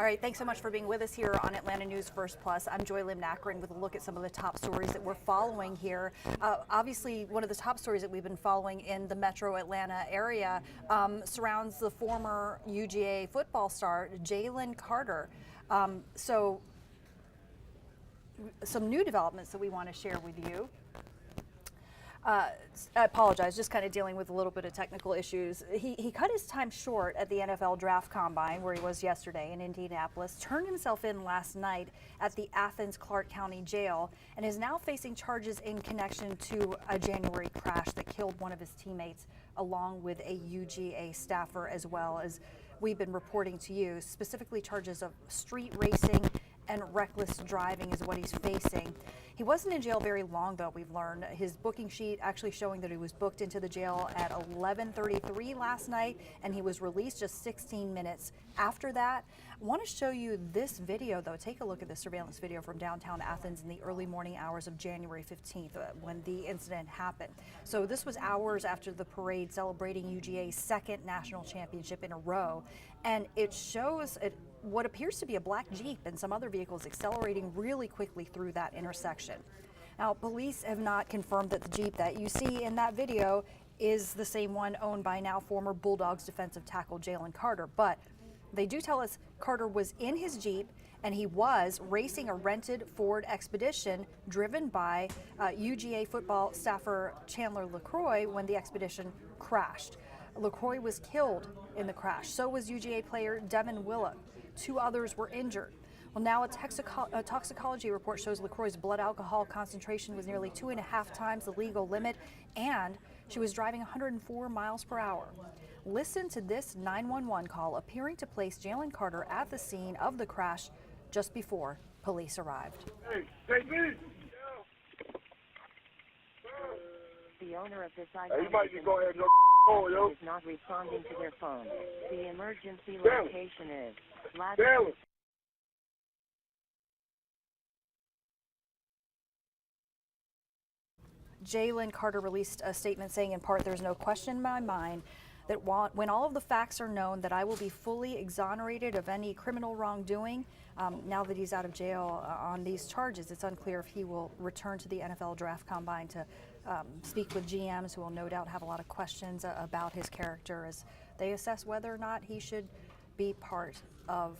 All right, thanks so much for being with us here on Atlanta News First Plus. I'm Joy Lim-Nakrin with a look at some of the top stories that we're following here. Obviously, one of the top stories that we've been following in the metro Atlanta area surrounds the former UGA football star, Jalen Carter. So some new developments that we want to share with you. I apologize, just kind of dealing with a little bit of technical issues. He cut his time short at the NFL Draft Combine, where he was yesterday in Indianapolis, turned himself in last night at the Athens-Clarke County Jail, and is now facing charges in connection to a January crash that killed one of his teammates, along with a UGA staffer, as well as we've been reporting to you. Specifically, charges of street racing and reckless driving is what he's facing. He wasn't in jail very long, though, we've learned. His booking sheet actually showing that he was booked into the jail at 11:33 last night, and he was released just 16 minutes after that. I want to show you this video, though. Take a look at the surveillance video from downtown Athens in the early morning hours of January 15th when the incident happened. So this was hours after the parade celebrating UGA's second national championship in a row, and it shows what appears to be a black Jeep and some other vehicles accelerating really quickly through that intersection. Now, police have not confirmed that the Jeep that you see in that video is the same one owned by now former Bulldogs defensive tackle Jalen Carter, but they do tell us Carter was in his Jeep and he was racing a rented Ford Expedition driven by UGA football staffer Chandler LaCroix when the Expedition crashed. LaCroix was killed in the crash. So was UGA player Devin Willock. 2 others were injured. Well, now a toxicology report shows LaCroix's blood alcohol concentration was nearly 2.5 times the legal limit, and she was driving 104 miles per hour. Listen to this 911 call appearing to place Jalen Carter at the scene of the crash just before police arrived. Hey, take me. The owner of this Hey, you might just go ahead and yo. is not responding to their phone. The emergency Damn. location is Damn it. Jalen Carter released a statement saying, in part, "There's no question in my mind that when all of the facts are known, that I will be fully exonerated of any criminal wrongdoing." Now that he's out of jail on these charges, it's unclear if he will return to the NFL Draft Combine to speak with GMs, who will no doubt have a lot of questions about his character as they assess whether or not he should be part of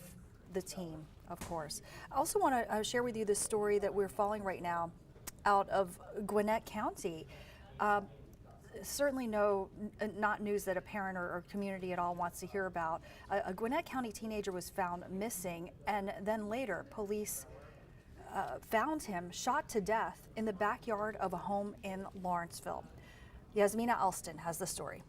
the team, of course. I also want to share with you this story that we're following right now out of Gwinnett County. Certainly not news that a parent or community at all wants to hear about. A Gwinnett County teenager was found missing, and then later police found him shot to death in the backyard of a home in Lawrenceville. Yasmina Alston has the story.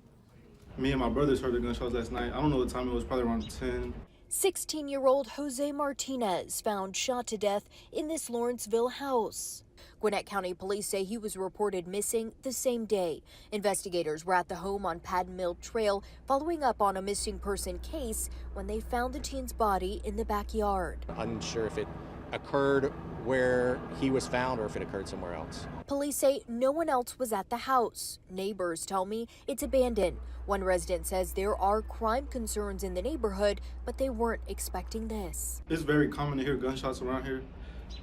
Me and my brothers heard the gunshots last night. I don't know what time it was, probably around 10. 16-year-old Jose Martinez found shot to death in this Lawrenceville house. Gwinnett County police say he was reported missing the same day. Investigators were at the home on Patton Mill Trail following up on a missing person case when they found the teen's body in the backyard. Unsure if it occurred where he was found or if it occurred somewhere else. Police say no one else was at the house. Neighbors tell me it's abandoned. One resident says there are crime concerns in the neighborhood, but they weren't expecting this. It's very common to hear gunshots around here.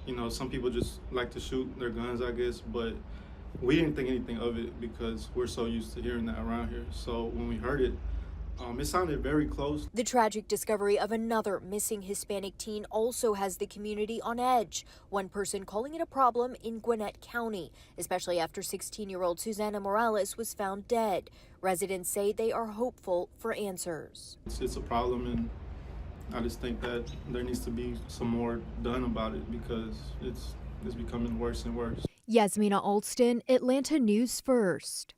You know, some people just like to shoot their guns, I guess, but we didn't think anything of it because we're so used to hearing that around here. So when we heard it, it sounded very close. The tragic discovery of another missing Hispanic teen also has the community on edge. One person calling it a problem in Gwinnett County, especially after 16-year-old Susana Morales was found dead. Residents say they are hopeful for answers. It's a problem, and I just think that there needs to be some more done about it because it's becoming worse and worse. Yasmina Alston, Atlanta News First.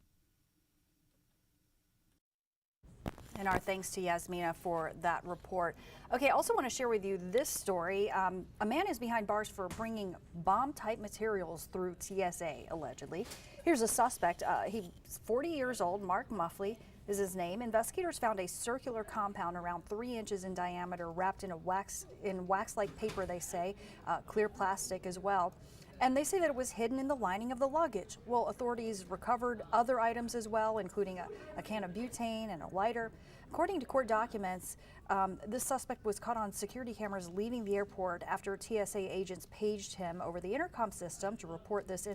And our thanks to Yasmina for that report. Okay, I also want to share with you this story. A man is behind bars for bringing bomb-type materials through TSA, allegedly. Here's a suspect. He's 40 years old. Mark Muffley is his name. Investigators found a circular compound around 3 inches in diameter, wrapped in wax-like paper, they say, clear plastic as well. And they say that it was hidden in the lining of the luggage. Well, authorities recovered other items as well, including a can of butane and a lighter. According to court documents, this suspect was caught on security cameras leaving the airport after TSA agents paged him over the intercom system to report this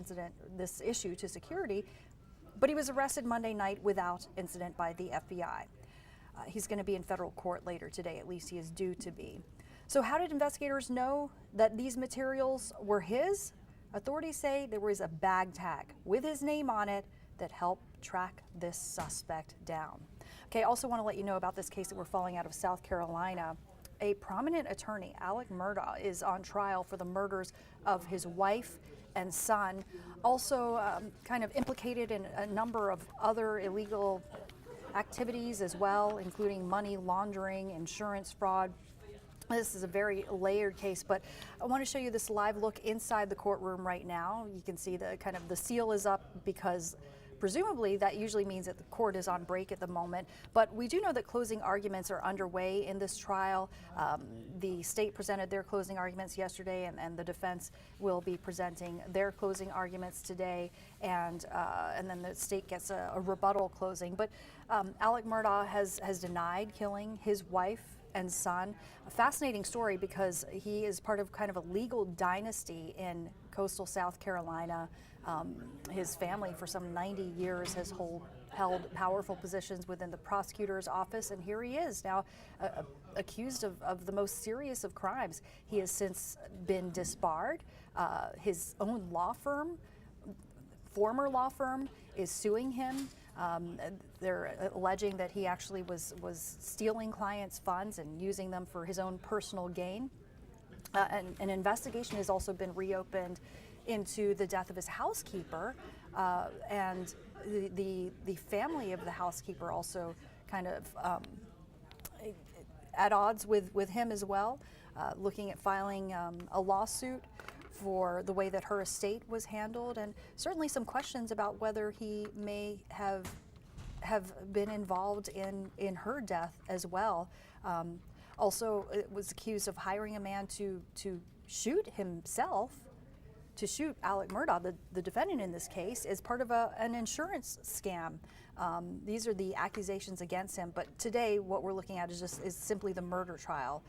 issue to security. But he was arrested Monday night without incident by the FBI. He's going to be in federal court later today, at least he is due to be. So how did investigators know that these materials were his? Authorities say there was a bag tag with his name on it that helped track this suspect down. Okay, I also want to let you know about this case that we're following out of South Carolina. A prominent attorney, Alex Murdaugh, is on trial for the murders of his wife and son, also kind of implicated in a number of other illegal activities as well, including money laundering, insurance fraud. This is a very layered case, but I want to show you this live look inside the courtroom right now. You can see the seal is up because presumably that usually means that the court is on break at the moment. But we do know that closing arguments are underway in this trial. The state presented their closing arguments yesterday, and the defense will be presenting their closing arguments today. And then the state gets a rebuttal closing. But Alex Murdaugh has denied killing his wife and son. A fascinating story because he is part of kind of a legal dynasty in coastal South Carolina. His family for some 90 years has held powerful positions within the prosecutor's office, and here he is now accused of the most serious of crimes. He has since been disbarred. His own law firm, former law firm, is suing him. They're alleging that he actually was stealing clients' funds and using them for his own personal gain. And an investigation has also been reopened into the death of his housekeeper, and the family of the housekeeper also kind of at odds with him as well, looking at filing a lawsuit for the way that her estate was handled, and certainly some questions about whether he may have been involved in her death as well. Also, it was accused of hiring a man to shoot himself, to shoot Alex Murdaugh, the defendant in this case, as part of an insurance scam. These are the accusations against him, but today what we're looking at is simply the murder trial,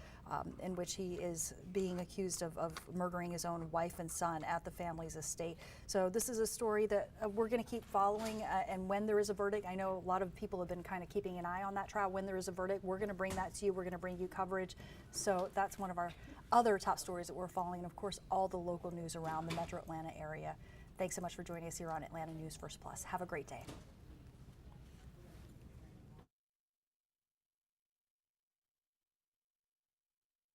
in which he is being accused of murdering his own wife and son at the family's estate. So this is a story that we're going to keep following, and when there is a verdict, I know a lot of people have been kind of keeping an eye on that trial. When there is a verdict, we're going to bring that to you. We're going to bring you coverage. So that's one of our other top stories that we're following, and of course all the local news around the Metro Atlanta area. Thanks so much for joining us here on Atlanta News First Plus. Have a great day.